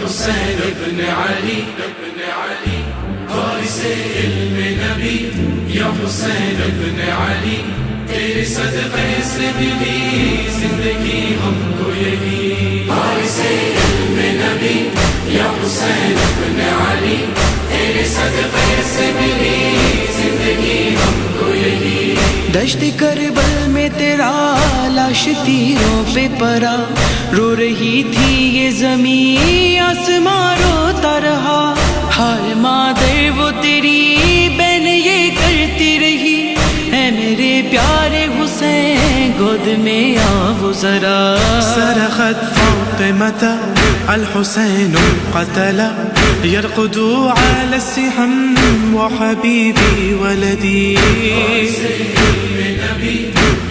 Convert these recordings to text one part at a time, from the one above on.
حسین ابن علی وارث علم نبی یا حسین ابن علی تیرے صدقے سے ملی زندگی ہم کو یہی وارث علم نبی یا حسین ابن علی تیرے صدقے سے ملی زندگی ہم کو یہی دشت کربل میں تیرا لاش تیروں پہ پڑا رو رہی تھی یہ زمین آسمان روتا رہا ہائے مادر وہ تیری بہن یہ کرتی رہی اے میرے پیارے حسین گود میں آ وہ ذرا صرخت فاطمة الحسين قتل يرقد على السحم وحبيبي ولدي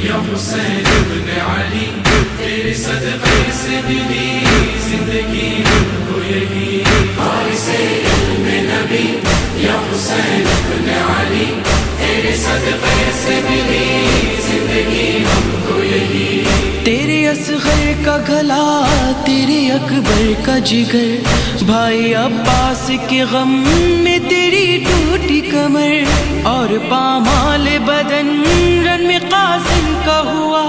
یا حسین ابن علی تیرے صدقے سے ملی زندگی ہم کو یہی وارث علم نبی یا حسین ابن علی تیرے صدقے سے ملی زندگی ہم کو یہی تیرے اصغر کا گلا تیرے اکبر کا جگر بھائی عباس کے غم میں تیری ٹوٹی کمر اور پامال بدن رن میں قاسم کا ہوا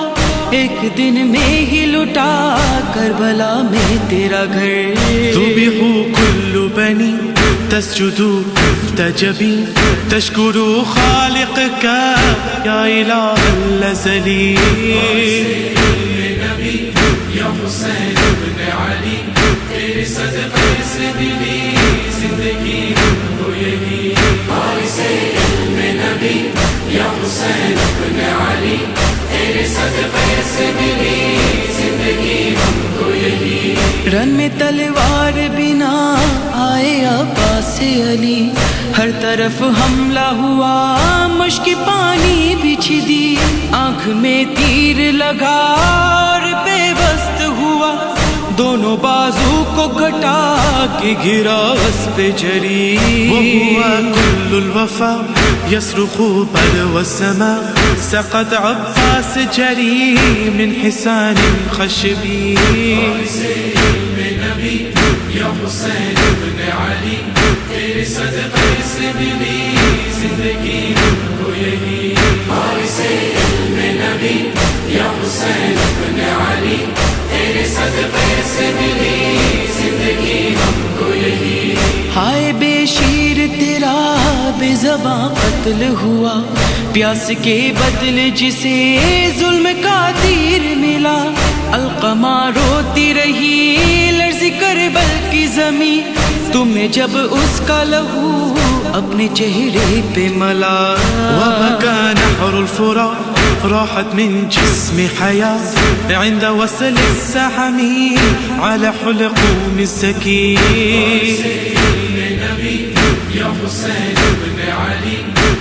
ایک دن میں ہی لٹا کربلا میں تیرا گھر ذبحوا كل بني تسجد تجبي تشكر خالقك يا إله الأزلي یا حسین ابن علی تیرے صدقے سے ملی زندگی ہم کو یہی وارث علم نبی یا حسین ابن علی تیرے صدقے سے ملی زندگی ہم کو یہی رن میں تلوار بنا آئے عباس علی ہر طرف حملہ ہوا مشک پانی بچھ دی آنکھ میں تیر لگا اور بے وست ہوا دونوں بازو کو کٹا کے گرا اس پہ جری وهو كل الوفا يصرخ بدو السماء سقط عباس جري من حسان خشبي نبی یا حسین ابن علی تیرے صدقے سے ملی زندگی ہم کو یہی وارث علم نبی یا حسین ابن علی تیرے صدقے سے ملی زندگی ہم کو یہی ہائے بے شیر تیرا بے زباں قتل ہوا پیاس کے بدلے جسے ظلم کا تیر ملا القمہ روتی رہی لرزی کربل کی زمین تمہیں جب اس کا لہو اپنے چہرے پہ ملا وبكى نهر الفرات راحت من جسم حياة عند وصل السحم على حلقوم السكين نبی یا حسین ابن علی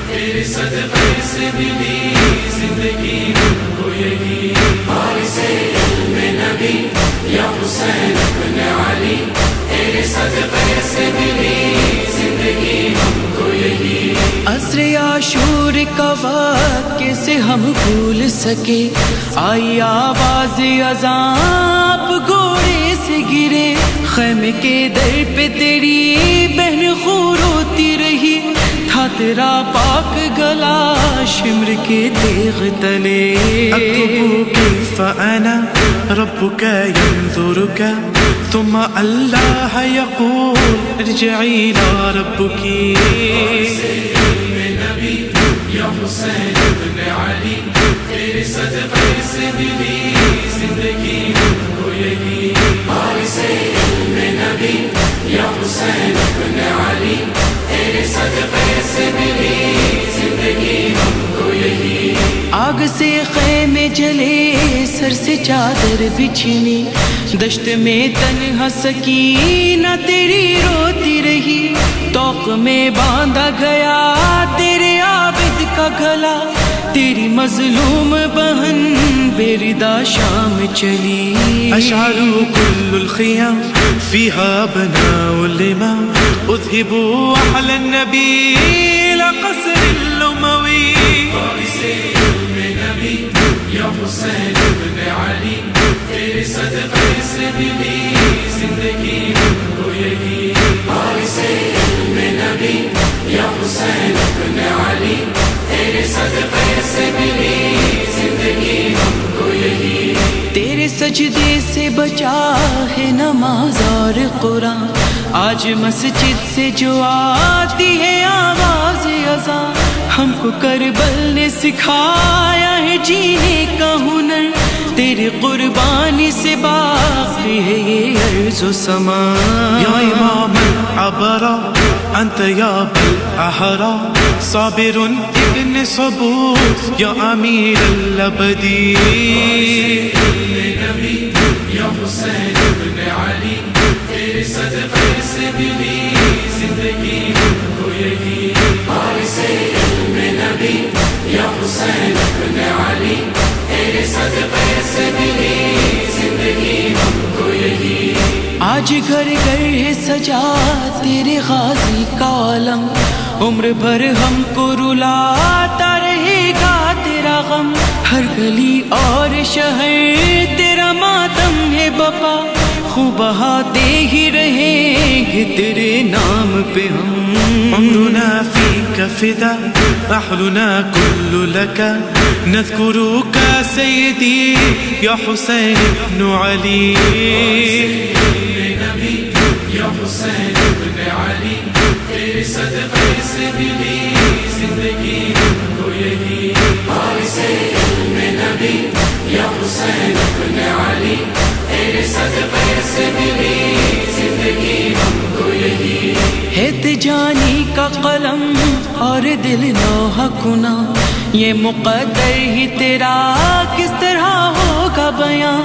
تیرے صدقے سے ملی زندگی ہم کو یہی وارث علم نبی یا حسین ابن علی تیرے صدقے سے ملی زندگی ہم کو یہی عصر عاشور کا وقت کیسے ہم بھول سکے آئی آواز عذاب گھوڑے سے گرے خیمے کے در پہ تیری بہن خون روتی رہی تھا تیرا پاک گلا شمر کے تیغ تلے أكتب كيف أنا ربك ينظرك ثم الله يقول ارجعي إلى ربك نبی یا حسین ابن علی تیرے صدقے سے ملی زندگی ہم کو یہی وارث علم نبی یا حسین ابن علی تیرے صدقے سے ملی زندگی ہم کو یہی آگ سے خیمے جلے سر سے چادر بچھنی دشت میں تنہا سکینہ تیری روتی رہی توق میں باندھا گیا تیرے عابد کا گلا تیری مظلوم بہن بے ردا شام چلی أشعل كل الخيام فيها أبناء الإمام أذهبوا أحلى النبي إلى قصر الأموي وارث علم نبی یا حسین ابن علی تیرے صدقے سے ملی زندگی ہم کو یہی وارث علم نبی یا حسین ابن علی تیرے صدقے سے ملی زندگی ہم کو یہی تیرے سجدے سے بچا ہے نماز اور قرآن آج مسجد سے جو آتی ہے آواز اذان ہم کو کربل نے سکھایا ہے جینے کا ہنر تیری قربانی سے باقی ہے یہ ارض و سماء یا امام العبرا انت یا بالاحرا صابر ابن صبور یا امیر الابدین نبی یا حسین ابن علی تیرے صدقے سے ملی زندگی ہم کو یہی وارث علم نبی یا حسین ابن علی تیرے صدقے سے ملی زندگی ہم کو یہی آج گھر گھر ہے سجا تیرے غازی کا عالم عمر بھر ہم کو رلاتا رہے گا تیرا غم ہر گلی اور شہر تیرا ماتم ہے بپا خوب بہاتے ہی رہیں گے تیرے نام پہ ہم عمرنا فيك فدا رحلنا كل لك نذكرك سيدي يا حسين بن علي نبی یا حسین ابن علی تیرے صدقے سے ملی زندگی ہم کو یہی وارث علم نبی یا حسین ابن علی تیرے صدقے سے ملی زندگی ہم کو یہی ہے تجانی کا قلم اور دل لوح کنا یہ مقدر ہی تیرا کس طرح ہوگا بیاں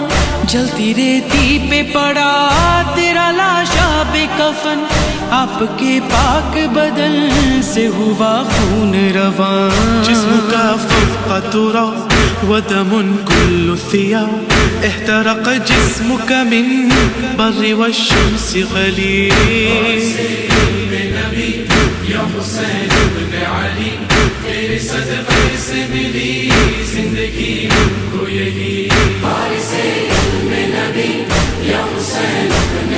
جلتی ریتی پہ پڑا تیرا لاشا بے کفن آپ کے پاک بدن سے ہوا خون رواں جسمك فوق ترى ودم كل الثياب احترق جسمك من بر والشمس غليل نبی یا حسین ابن علی تیرے صدقے سے ملی زندگی ہم کو یہی وارث علم نبی یا حسین ابن